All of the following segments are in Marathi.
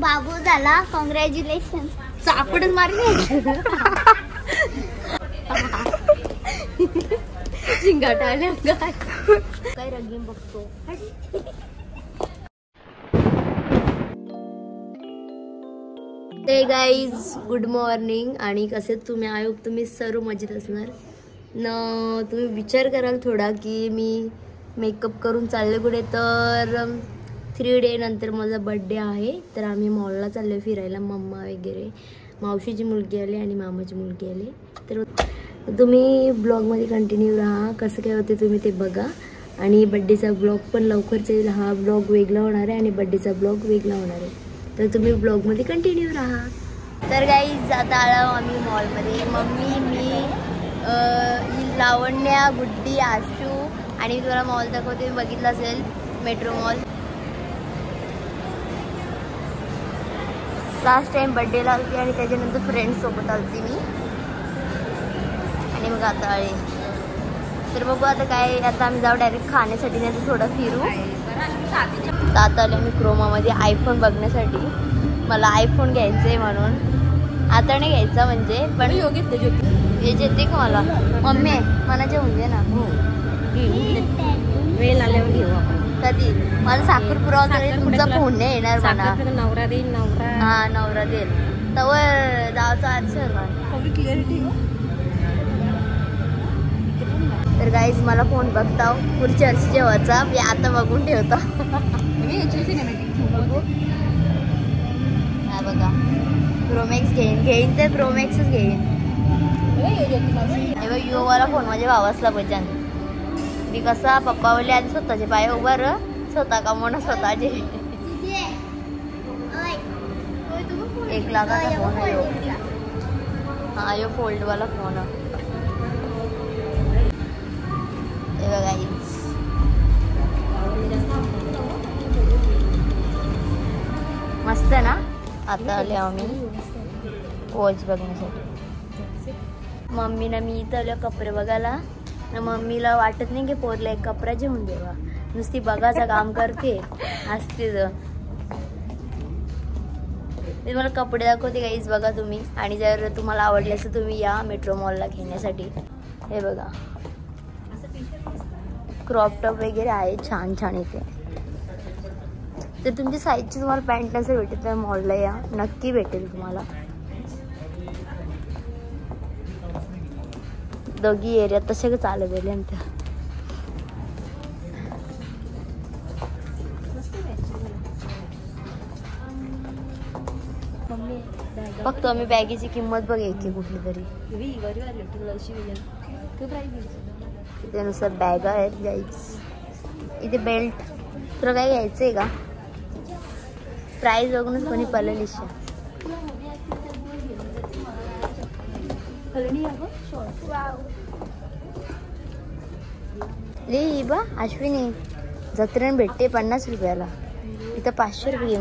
बाबू झाला, कॉंग्रॅच्युलेशन. चापडच मारली. शिंगाट आल्या काय रंगीन बघतो. हे गाईज गुड मॉर्निंग. आणि कसे तुम्ही आयोग तुम्ही सर्व मजेत असणार न. तुम्ही विचार कराल थोडा की मी मेकअप करून चालले कुठे, तर 3 डे नंतर माझा बड्डे आहे. तर आम्ही मॉलला चाललो फिरायला. मम्मा वगैरे, मावशीची मुलगी आली आणि मामाची मुलगी आली. तर तुम्ही ब्लॉगमध्ये कंटिन्यू राहा. कसं काय होते तुम्ही ते बघा. आणि बड्डेचा ब्लॉग पण लवकरच येईल. हा ब्लॉग वेगळा होणार आहे आणि बड्डेचा ब्लॉग वेगळा होणार आहे. तर तुम्ही ब्लॉगमध्ये कंटिन्यू राहा. तर गाईज आता आलो आम्ही मॉलमध्ये. मम्मी, मी, लावण्या, गुड्डी, आशू आणि मी तुम्हाला मॉल दाखवते. बघितलं असेल मेट्रो मॉल. लास्ट टाइम बड्डेला आलती आणि त्याच्यानंतर फ्रेंड्स सोबत आलती मी. आणि मग आता आले. तर बघू आता काय. आता आम्ही जाऊ डायरेक्ट खाण्यासाठी, नाही तर थोडं फिरू. तर आता आले मी क्रोमामध्ये आयफोन बघण्यासाठी. मला आयफोन घ्यायचं आहे म्हणून. आता नाही घ्यायचा म्हणजे, पण हे येते का मला. मम्मी मनाचे होऊन दे ना. वेळ आल्यावर घेऊ आपण. कधी मला साखरपुरा तुमचा फोन नाही येणार म्हणा. नवरा देईल. नवरा हा नवरा देईल तवर जायचं आज. क्लिअरिटी. तर गाईज मला फोन बघता पुढच्या वर्षीच्या व्हायचा मी आता बघून ठेवतो. हा बघा प्रोमॅक्स घेईन तर प्रोमॅक्सच घेईन. हे बघ युवाला फोन माझ्या भावासला बजान. मी कसा पप्पा बोलले आधी स्वतःचे पाय उभार, स्वतः कमवणं स्वतःचे. 1 लाखाचा फोन आहे. हा यो फोल्डवाला फोन. हे बघा मस्त ना. आता आले आम्ही वॉच बघण्यासाठी. मम्मी ना मी इथं आलो कपडे बघायला. ना मम्मीला वाटत नाही की पोरला एक कपडा घेऊन देवा, नुसती बघायचं काम करते असते. मी मला कपडे दाखवते गाईज बघा तुम्ही. आणि जर तुम्हाला आवडले तर तुम्ही या मेट्रो मॉलला घेण्यासाठी. हे बघा क्रॉप टॉप वगैरे आहे छान छान इथे. तर तुमची साईजची तुम्हाला पॅन्ट नसेल भेटेल तर मॉलला या, नक्की भेटेल तुम्हाला. दोघी एरियात तसे चालत गेले आमच्या. फक्त आम्ही बॅगेची किंमत बघायची कुठली तरी. त्यानुसार बॅग आहेत गाईज. इथे बेल्ट तुला काय घ्यायचंय का. प्राइस बघूनच कोणी पळलेली. ले बा अश्विनी जत्रेन भेटते 50 रुपयाला. इथं 500 रुपये.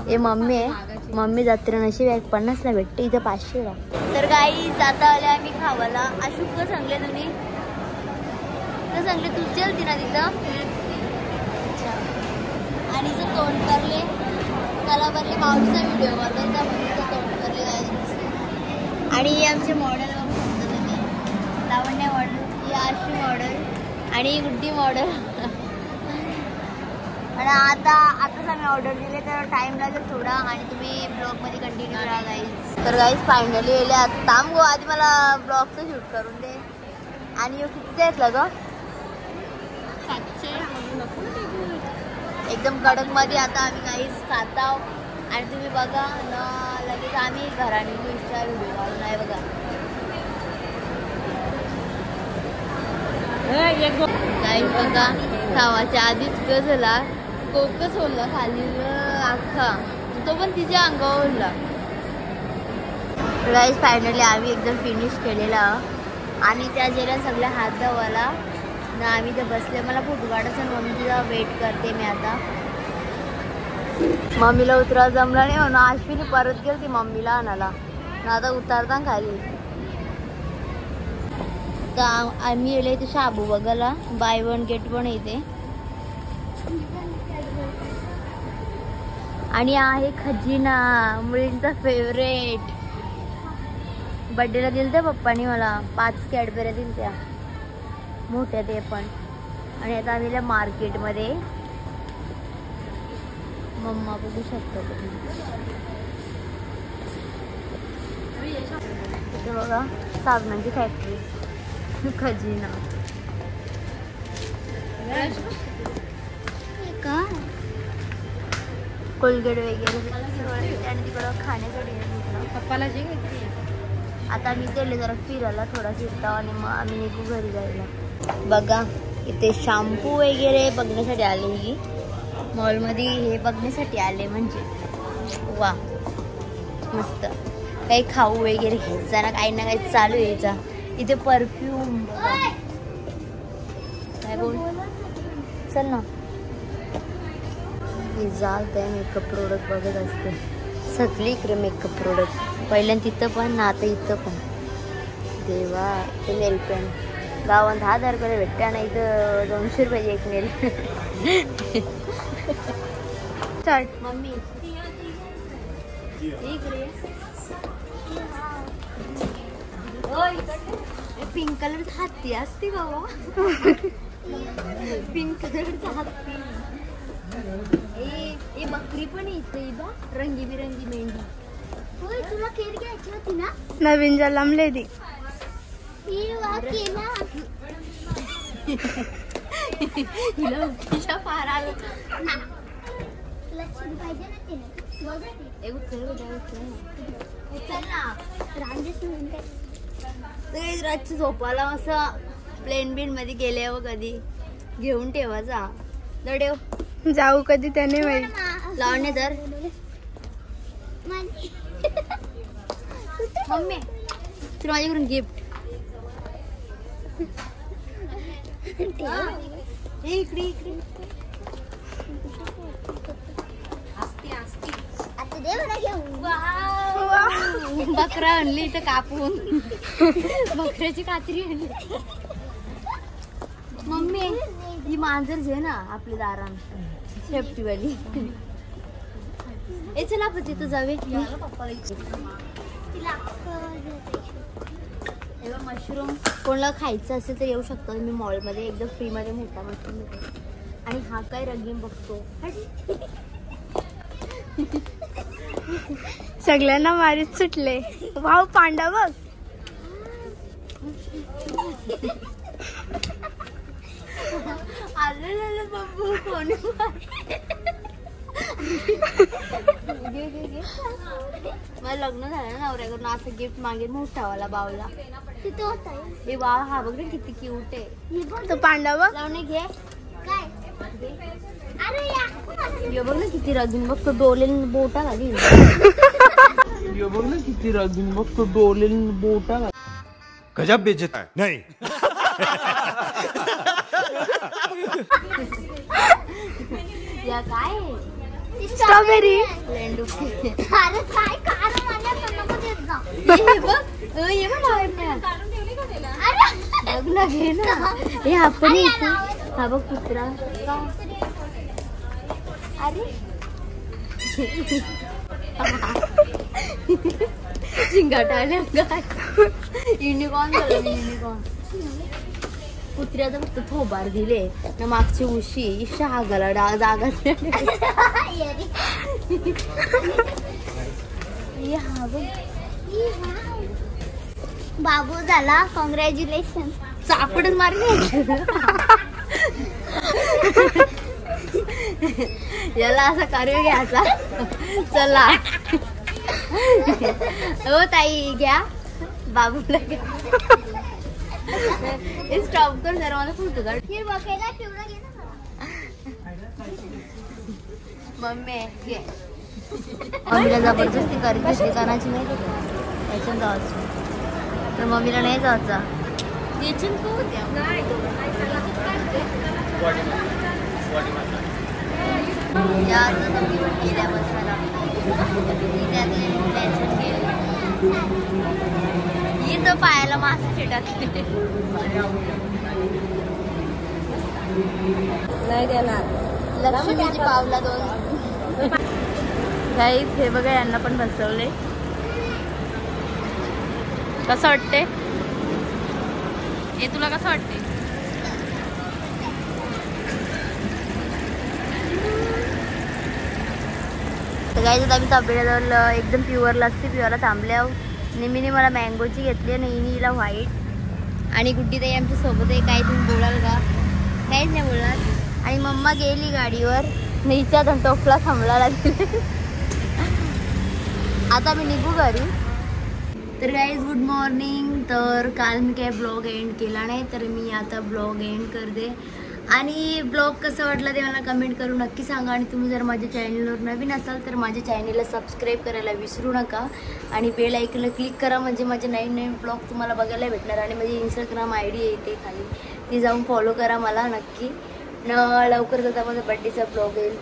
हे मम्मी आहे. मम्मी जत्रेन अशी बॅग 50 ला भेटते, इथं 500 ला. तर गाईज आता आले आम्ही खावाला. अशुक सांगले तुम्ही तर सांगले तुझी होती ना तिथं. आणि जर तोंड करले त्याला भरले मावशीचा व्हिडिओ करतो त्या मम्मीचं तोंड करले गाईज. आणि आमचे मॉडेल बघू शकता तुम्ही. लावण्या मॉडेल, ही आशू मॉडेल आणि गुड्डी मॉडेल. आणि आताच आम्ही ऑर्डर दिले तर टाइम लागेल थोडा. आणि तुम्ही ब्लॉगमध्ये कंटिन्यू राहा गाईज. तर गाईज फायनली येले. आता थांब गो आधी मला ब्लॉगचं शूट करून दे. आणि कितीचं घेतलं ग. 700 एकदम कडक मध्ये. आता आम्ही काहीच खात आहोत आणि तुम्ही बघा न लगेच आम्ही घराने इंस्टा व्हिडिओ काढून आहे बघा. गाईज बघा खावाच्या आधीच ग झाला कोकच ओढला खाली अख्खा, तो पण तिच्या अंगावर ओढला. गाईज फायनली आम्ही एकदम फिनिश केलेला. आणि त्या जेला सगळ्या हात धुवायला ना आम्ही तर बसले. मला फोटो काढायचा मम्मी तिला वेट करते मी आता. मम्मीला उतरा जमला नाही म्हणून अश्विनी परत गेली मम्मीला आणायला. आता उतरता खाली आम्ही येले ते शाबू बघायला. बाय वन गेट वन येते. आणि आहे खजिना, मुलींचा फेवरेट. बर्थडेला दिल त्या पप्पानी मला 5 कॅडबऱ्या दिल त्या मोठ्या ते पण. आणि आता आम्ही मार्केटमध्ये मम्मा बघू शकतो इथे बघा साबणाची फॅक्टरी. खजिना का कोलगेट वगैरे आणि तिकडं खाण्यासाठी पप्पाला जे आता मी गेले जरा फिरायला थोडा फिरता आणि मग आम्ही निघू घरी जायला. बघा इथे शॅम्पू वगैरे बघण्यासाठी आले. ही मॉलमध्ये हे बघण्यासाठी आले म्हणजे वा मस्त. काही खाऊ वगैरे घ्यायचा ना काही ना काही चालू यायचा. इथे परफ्यूम काय बोल चल ना. जाते मेकअप प्रोडक्ट बघत असते सगळी इकडे मेकअप प्रोडक्ट. पहिल्यांदा तिथं पण ना आता इथं पण. देवा ते नेल पेन गावात 10,000 रुपये भेटते ना इथं 200 रुपये एक नेल. मम्मी पिंक कलरचा हत्ती असते बाबा. पिंक कलरचा हत्ती. ए बकरी पण येते बा रंगीबिरंगी मेंढी. तुला केर घ्यायची होती ना नवीन जलमले ती. हिला तिच्या फार आलं. रातची झोपाला असं प्लेन बिन मध्ये गेले व कधी घेऊन ठेवायचा. दडेव जाऊ कधी त्याने माहिती लावणे तर मम्मी तुला माझ्याकडून गिफ्ट. इकडे इकडे बकरा आणली तर कापून. बकऱ्याची कात्री आणली. मम्मी ही मांजर जे ना आपली दारान शेपटीवाली. ए चला आपण तिथं जावे. मशरूम कोणाला खायचं असेल तर येऊ शकतो मी मॉलमध्ये एकदम फ्रीमध्ये मोठा मशरूम मिळतो. आणि हा काय रंगीन बघतो. सगळ्यांना मारीत सुटले. भाऊ पांडा बघ. आलं बाबू कोणी मला लग्न झालं ना नवऱ्याकडून असं गिफ्ट मागेल मोठावाला बावला. हे वा हा बघ ना किती क्यूट आहे. तो पांडा बघ. लावणे घे बघ ना किती रगीन बघ तो डोलेन बोटा घाली. बघ ना किती रगीन बघ तो डोलेन बोटा. गजब बेइज्जत है. नहीं या काय स्ट्रॉबेरी. लग्न घे ना. हे आपण हा बघ कुत्रा. अरे शिंगाट आल्या काय. युनिकॉर्न झालं. युनिकॉर्न कुत्र्याचं फक्त थोबार दिले ना मागची उशी शहागाला जागा. बाबू झाला. कॉंग्रॅच्युलेशन. चापडच मारली याला असा कार्य घ्यायचा. चला हो ताई घ्या बाबूला घ्या. स्टॉप कर जरा मला फोटो काढ. मम्मी घे. मम्मीला जबरदस्ती करायची करायची नाही त्याच्यात जायचं तर मम्मीला नाही जायचा. या मी पण गेल्या बसायला ही तर पायाला मासे टाकले नाही देणार. लक्ष्मीची पावला 2. गाईज हे बघा यांना पण बसवले. कसं वाटते हे तुला कसं वाटते? तर गाईज आता आम्ही तांबेड्याजवळ एकदम प्युअर लस्सी प्युअरला थांबल्या. नेहमीने मला मँगोची घेतली आणि हिला व्हाईट. आणि गुड्डी ताई आमच्या सोबत आहे. काय तुम्ही बोलाल का? काहीच नाही बोलणार. आणि मम्मा गेली गाडीवर हिच्या टोपला थांबला लागली. आता मी निघू घरी. तर गाईज गुड मॉर्निंग. तर काल मी काय ब्लॉग एंड केला नाही तर मी आता ब्लॉग एंड करते. आणि ब्लॉग कसं वाटलं ते मला कमेंट करून नक्की सांगा. आणि तुम्ही जर माझ्या चॅनलवर नवीन असाल तर माझ्या चॅनलला सबस्क्राईब करायला विसरू नका. आणि बेल आयकनला क्लिक करा म्हणजे माझे नवीन नवीन ब्लॉग तुम्हाला बघायला भेटणार. आणि माझी इंस्टाग्राम ID येते खाली ती जाऊन फॉलो करा मला नक्की. लवकरच आता माझा बड्डेचा ब्लॉग येईल.